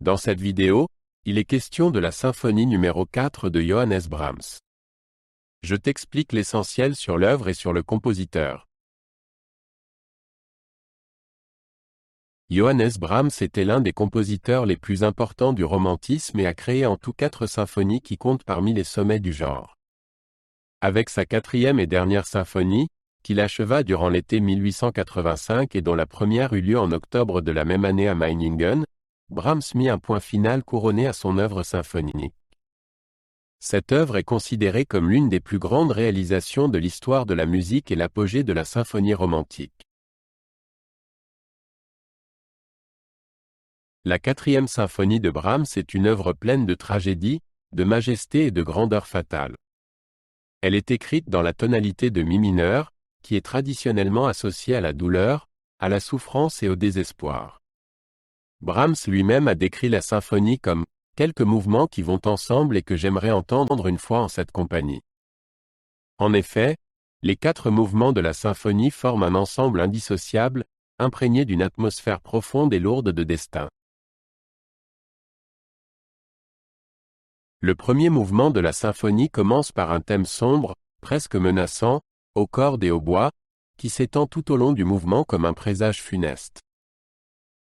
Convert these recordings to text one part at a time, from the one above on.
Dans cette vidéo, il est question de la symphonie numéro 4 de Johannes Brahms. Je t'explique l'essentiel sur l'œuvre et sur le compositeur. Johannes Brahms était l'un des compositeurs les plus importants du romantisme et a créé en tout 4 symphonies qui comptent parmi les sommets du genre. Avec sa 4e et dernière symphonie, qu'il acheva durant l'été 1885 et dont la première eut lieu en octobre de la même année à Meiningen, Brahms mit un point final couronné à son œuvre symphonique. Cette œuvre est considérée comme l'une des plus grandes réalisations de l'histoire de la musique et l'apogée de la symphonie romantique. La 4e symphonie de Brahms est une œuvre pleine de tragédie, de majesté et de grandeur fatale. Elle est écrite dans la tonalité de mi mineur, qui est traditionnellement associée à la douleur, à la souffrance et au désespoir. Brahms lui-même a décrit la symphonie comme « quelques mouvements qui vont ensemble et que j'aimerais entendre une fois en cette compagnie ». En effet, les 4 mouvements de la symphonie forment un ensemble indissociable, imprégné d'une atmosphère profonde et lourde de destin. Le premier mouvement de la symphonie commence par un thème sombre, presque menaçant, aux cordes et au bois, qui s'étend tout au long du mouvement comme un présage funeste.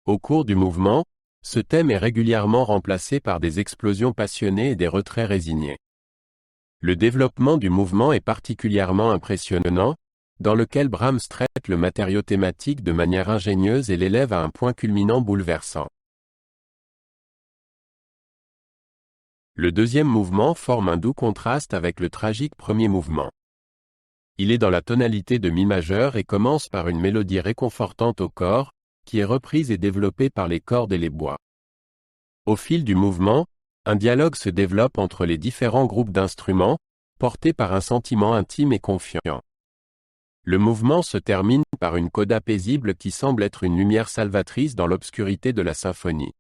Au cours du mouvement, ce thème est régulièrement remplacé par des explosions passionnées et des retraits résignés. Le développement du mouvement est particulièrement impressionnant, dans lequel Brahms traite le matériau thématique de manière ingénieuse et l'élève à un point culminant bouleversant. Le deuxième mouvement forme un doux contraste avec le tragique premier mouvement. Il est dans la tonalité de mi majeur et commence par une mélodie réconfortante au corps, qui est reprise et développée par les cordes et les bois. Au fil du mouvement, un dialogue se développe entre les différents groupes d'instruments, portés par un sentiment intime et confiant. Le mouvement se termine par une coda paisible qui semble être une lumière salvatrice dans l'obscurité de la symphonie.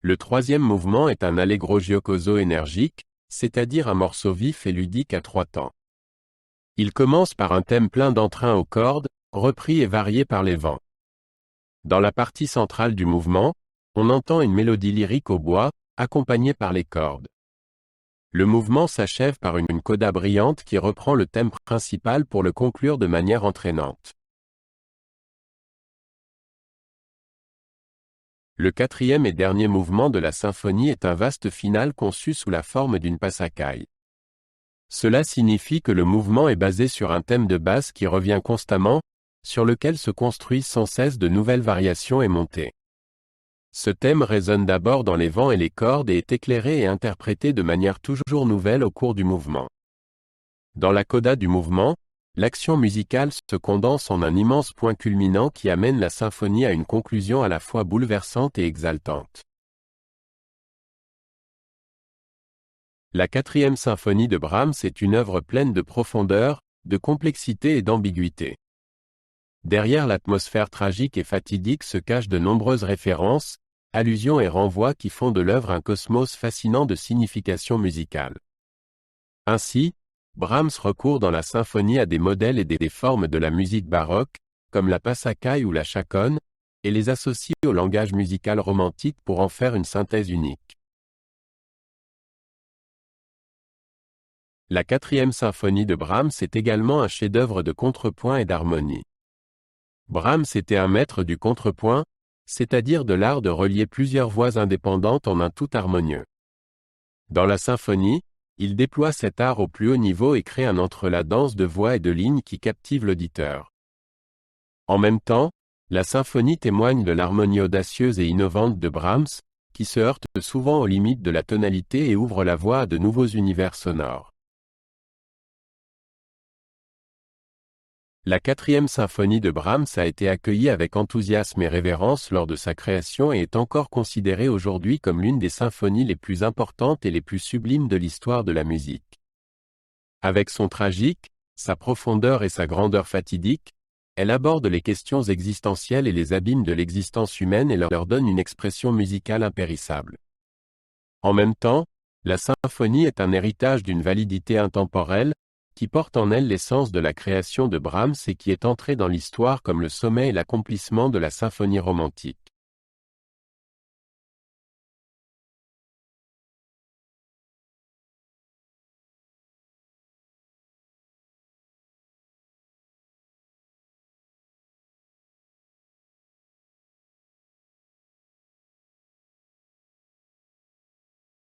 Le troisième mouvement est un allegro giocoso énergique, c'est-à-dire un morceau vif et ludique à 3 temps. Il commence par un thème plein d'entrain aux cordes, repris et varié par les vents. Dans la partie centrale du mouvement, on entend une mélodie lyrique au bois, accompagnée par les cordes. Le mouvement s'achève par une coda brillante qui reprend le thème principal pour le conclure de manière entraînante. Le 4e et dernier mouvement de la symphonie est un vaste final conçu sous la forme d'une passacaille. Cela signifie que le mouvement est basé sur un thème de base qui revient constamment, sur lequel se construisent sans cesse de nouvelles variations et montées. Ce thème résonne d'abord dans les vents et les cordes et est éclairé et interprété de manière toujours nouvelle au cours du mouvement. Dans la coda du mouvement, l'action musicale se condense en un immense point culminant qui amène la symphonie à une conclusion à la fois bouleversante et exaltante. La 4e symphonie de Brahms est une œuvre pleine de profondeur, de complexité et d'ambiguïté. Derrière l'atmosphère tragique et fatidique se cachent de nombreuses références, allusions et renvois qui font de l'œuvre un cosmos fascinant de signification musicale. Ainsi, Brahms recourt dans la symphonie à des modèles et des formes de la musique baroque, comme la passacaille ou la chaconne, et les associe au langage musical romantique pour en faire une synthèse unique. La 4e symphonie de Brahms est également un chef-d'œuvre de contrepoint et d'harmonie. Brahms était un maître du contrepoint, c'est-à-dire de l'art de relier plusieurs voix indépendantes en un tout harmonieux. Dans la symphonie, il déploie cet art au plus haut niveau et crée un entrelac dense de voix et de lignes qui captive l'auditeur. En même temps, la symphonie témoigne de l'harmonie audacieuse et innovante de Brahms, qui se heurte souvent aux limites de la tonalité et ouvre la voie à de nouveaux univers sonores. La 4e symphonie de Brahms a été accueillie avec enthousiasme et révérence lors de sa création et est encore considérée aujourd'hui comme l'une des symphonies les plus importantes et les plus sublimes de l'histoire de la musique. Avec son tragique, sa profondeur et sa grandeur fatidique, elle aborde les questions existentielles et les abîmes de l'existence humaine et leur donne une expression musicale impérissable. En même temps, la symphonie est un héritage d'une validité intemporelle, qui porte en elle l'essence de la création de Brahms et qui est entrée dans l'histoire comme le sommet et l'accomplissement de la symphonie romantique.